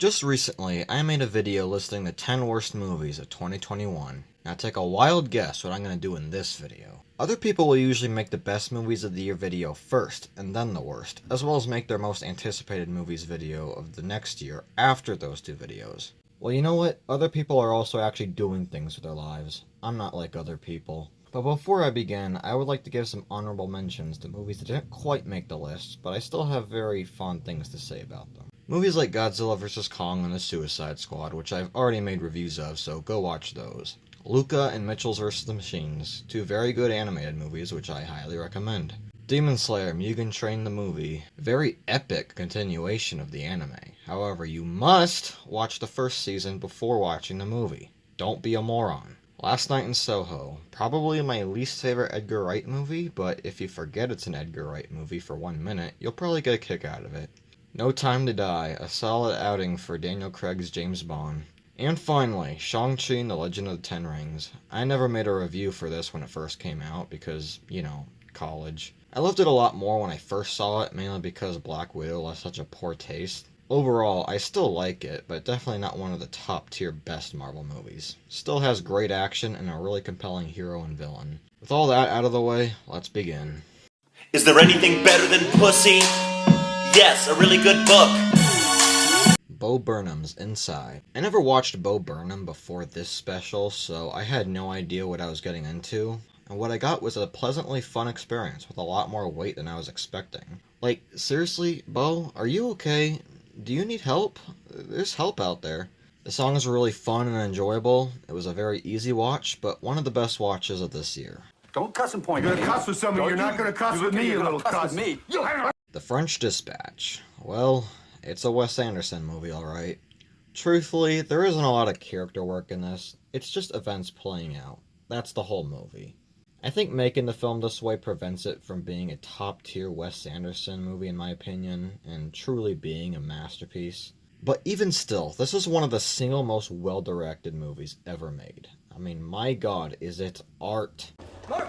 Just recently, I made a video listing the 10 worst movies of 2021. Now take a wild guess what I'm going to do in this video. Other people will usually make the best movies of the year video first, and then the worst, as well as make their most anticipated movies video of the next year after those two videos. Well, you know what? Other people are also actually doing things with their lives. I'm not like other people. But before I begin, I would like to give some honorable mentions to movies that didn't quite make the list, but I still have very fond things to say about them. Movies like Godzilla vs. Kong and The Suicide Squad, which I've already made reviews of, so go watch those. Luca and Mitchell's vs. the Machines, two very good animated movies which I highly recommend. Demon Slayer Mugen Train the movie, very epic continuation of the anime. However, you must watch the first season before watching the movie. Don't be a moron. Last Night in Soho, probably my least favorite Edgar Wright movie, but if you forget it's an Edgar Wright movie for 1 minute, you'll probably get a kick out of it. No Time to Die, a solid outing for Daniel Craig's James Bond. And finally, Shang-Chi and the Legend of the Ten Rings. I never made a review for this when it first came out because, you know, college. I loved it a lot more when I first saw it, mainly because Black Widow left such a poor taste. Overall, I still like it, but definitely not one of the top tier best Marvel movies. Still has great action and a really compelling hero and villain. With all that out of the way, let's begin. Is there anything better than pussy? Yes, a really good book. Bo Burnham's Inside. I never watched Bo Burnham before this special, so I had no idea what I was getting into. And what I got was a pleasantly fun experience with a lot more weight than I was expecting. Like, seriously, Bo, are you okay? Do you need help? There's help out there. The songs were really fun and enjoyable. It was a very easy watch, but one of the best watches of this year. Don't cuss and point. You're gonna cuss with somebody. You're not gonna cuss with me, you little cuss. Me. The French Dispatch. Well, it's a Wes Anderson movie, alright. Truthfully, there isn't a lot of character work in this. It's just events playing out. That's the whole movie. I think making the film this way prevents it from being a top-tier Wes Anderson movie in my opinion, and truly being a masterpiece. But even still, this is one of the single most well-directed movies ever made. I mean, my god, is it art. Mark!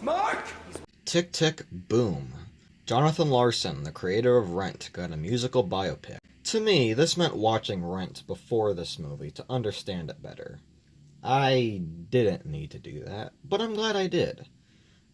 Mark! Tick, Tick, Boom. Jonathan Larson, the creator of Rent, got a musical biopic. To me, this meant watching Rent before this movie to understand it better. I didn't need to do that, but I'm glad I did.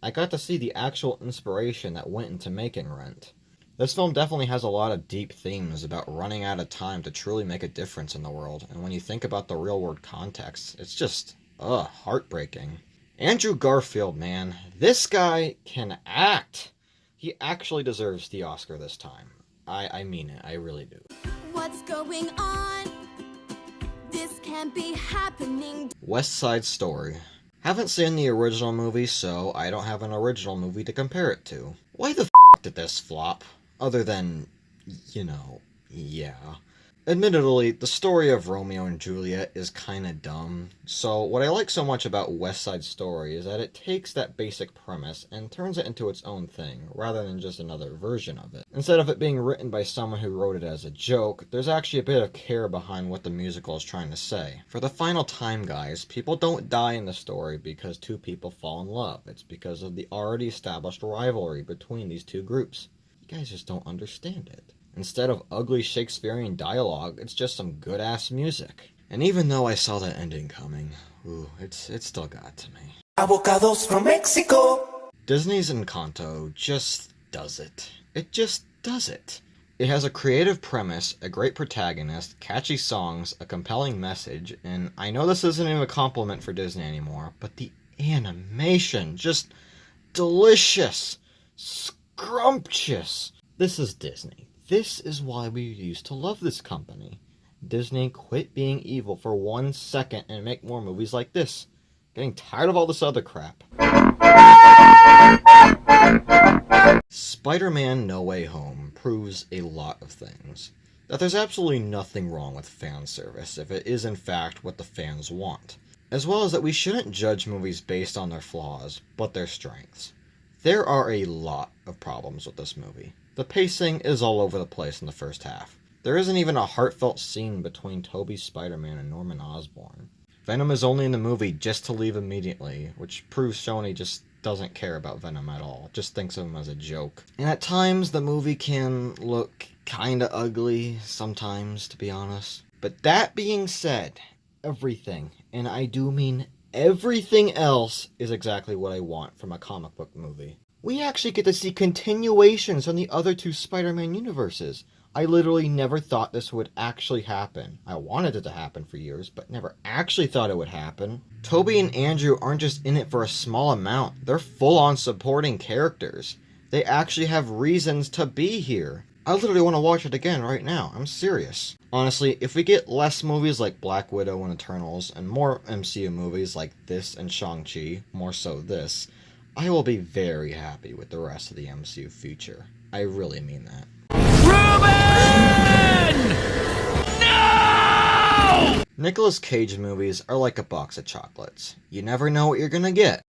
I got to see the actual inspiration that went into making Rent. This film definitely has a lot of deep themes about running out of time to truly make a difference in the world, and when you think about the real-world context, it's just, heartbreaking. Andrew Garfield, man, this guy can act. He actually deserves the Oscar this time. I mean it, I really do. What's going on? This can't be happening. West Side Story. Haven't seen the original movie, so I don't have an original movie to compare it to. Why the f*** did this flop? Other than, you know, yeah. Admittedly, the story of Romeo and Juliet is kinda dumb, so what I like so much about West Side Story is that it takes that basic premise and turns it into its own thing, rather than just another version of it. Instead of it being written by someone who wrote it as a joke, there's actually a bit of care behind what the musical is trying to say. For the final time, guys, people don't die in the story because two people fall in love. It's because of the already established rivalry between these two groups. You guys just don't understand it. Instead of ugly Shakespearean dialogue, it's just some good-ass music. And even though I saw that ending coming, it still got to me. Avocados from Mexico. Disney's Encanto just does it. It just does it. It has a creative premise, a great protagonist, catchy songs, a compelling message, and I know this isn't even a compliment for Disney anymore, but the animation, just delicious, scrumptious. This is Disney. This is why we used to love this company. Disney, quit being evil for 1 second and make more movies like this. Getting tired of all this other crap. Spider-Man No Way Home proves a lot of things. That there's absolutely nothing wrong with fan service if it is in fact what the fans want. As well as that we shouldn't judge movies based on their flaws, but their strengths. There are a lot of problems with this movie. The pacing is all over the place in the first half. There isn't even a heartfelt scene between Tobey's Spider-Man and Norman Osborn. Venom is only in the movie just to leave immediately, which proves Sony just doesn't care about Venom at all, just thinks of him as a joke. And at times, the movie can look kinda ugly, sometimes, to be honest. But that being said, everything, and I do mean everything else, is exactly what I want from a comic book movie. We actually get to see continuations from the other two Spider-Man universes. I literally never thought this would actually happen. I wanted it to happen for years, but never actually thought it would happen. Toby and Andrew aren't just in it for a small amount, they're full-on supporting characters. They actually have reasons to be here. I literally want to watch it again right now, I'm serious. Honestly, if we get less movies like Black Widow and Eternals, and more MCU movies like this and Shang-Chi, more so this, I will be very happy with the rest of the MCU future. I really mean that. No! Nicolas Cage movies are like a box of chocolates. You never know what you're gonna get.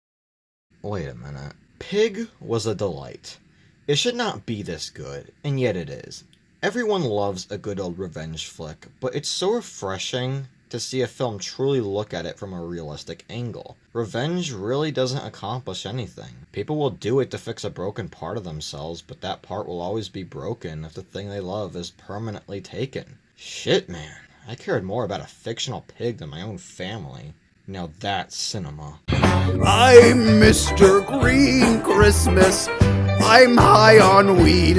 Wait a minute. Pig was a delight. It should not be this good, and yet it is. Everyone loves a good old revenge flick, but it's so refreshing to see a film truly look at it from a realistic angle. Revenge really doesn't accomplish anything. People will do it to fix a broken part of themselves, but that part will always be broken if the thing they love is permanently taken. Shit, man. I cared more about a fictional pig than my own family. Now that's cinema. I'm Mr. Green Christmas. I'm high on weed.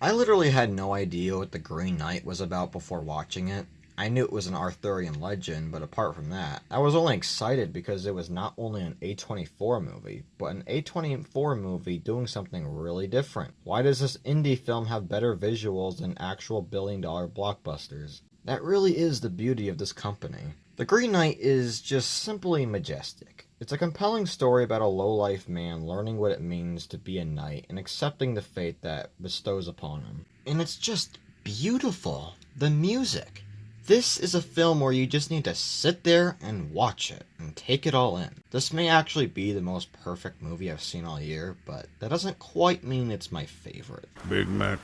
I literally had no idea what The Green Knight was about before watching it. I knew it was an Arthurian legend, but apart from that, I was only excited because it was not only an A24 movie, but an A24 movie doing something really different. Why does this indie film have better visuals than actual billion-dollar blockbusters? That really is the beauty of this company. The Green Knight is just simply majestic. It's a compelling story about a low-life man learning what it means to be a knight and accepting the fate that bestows upon him. And it's just beautiful. The music. This is a film where you just need to sit there and watch it and take it all in. This may actually be the most perfect movie I've seen all year, but that doesn't quite mean it's my favorite. Big Mac,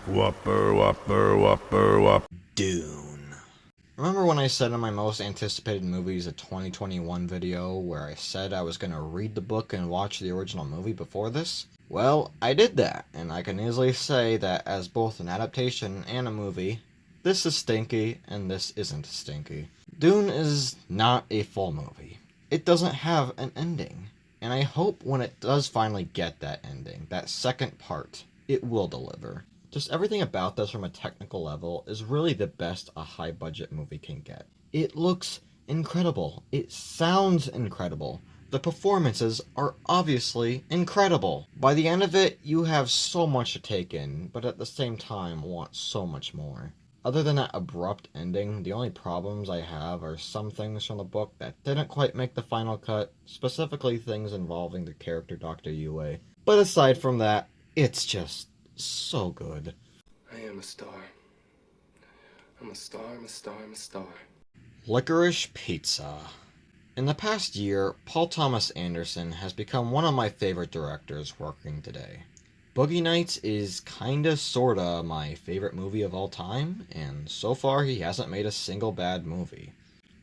Whopper, Whopper, Whopper, Whopper. Dune. Remember when I said in my most anticipated movies of 2021 video where I said I was going to read the book and watch the original movie before this? Well, I did that, and I can easily say that as both an adaptation and a movie, this is stinky, and this isn't stinky. Dune is not a full movie. It doesn't have an ending. And I hope when it does finally get that ending, that second part, it will deliver. Just everything about this from a technical level is really the best a high-budget movie can get. It looks incredible. It sounds incredible. The performances are obviously incredible. By the end of it, you have so much to take in, but at the same time want so much more. Other than that abrupt ending, the only problems I have are some things from the book that didn't quite make the final cut, specifically things involving the character Dr. Yue. But aside from that, it's just so good. I am a star. I'm a star, I'm a star, I'm a star. Licorice Pizza. In the past year, Paul Thomas Anderson has become one of my favorite directors working today. Boogie Nights is kinda sorta my favorite movie of all time, and so far he hasn't made a single bad movie.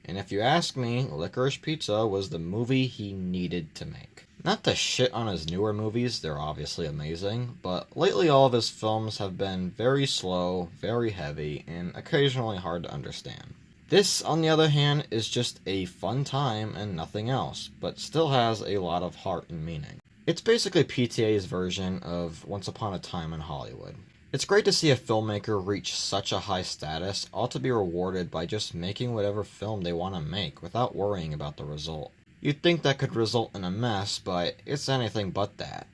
And if you ask me, Licorice Pizza was the movie he needed to make. Not to shit on his newer movies, they're obviously amazing, but lately all of his films have been very slow, very heavy, and occasionally hard to understand. This, on the other hand, is just a fun time and nothing else, but still has a lot of heart and meaning. It's basically PTA's version of Once Upon a Time in Hollywood. It's great to see a filmmaker reach such a high status, all to be rewarded by just making whatever film they want to make without worrying about the result. You'd think that could result in a mess, but it's anything but that.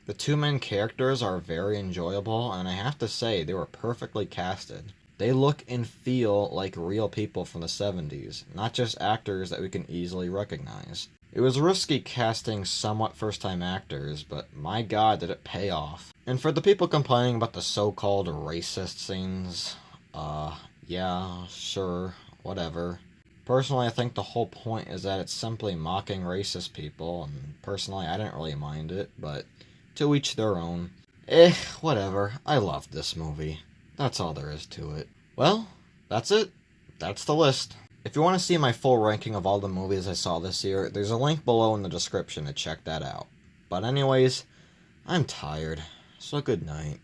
The two main characters are very enjoyable, and I have to say they were perfectly casted. They look and feel like real people from the 70s, not just actors that we can easily recognize. It was risky casting somewhat first-time actors, but my god did it pay off. And for the people complaining about the so-called racist scenes, yeah, sure, whatever. Personally, I think the whole point is that it's simply mocking racist people, and personally I didn't really mind it, but to each their own. Whatever, I loved this movie. That's all there is to it. Well, that's it. That's the list. If you want to see my full ranking of all the movies I saw this year, there's a link below in the description to check that out. But anyways, I'm tired, so good night.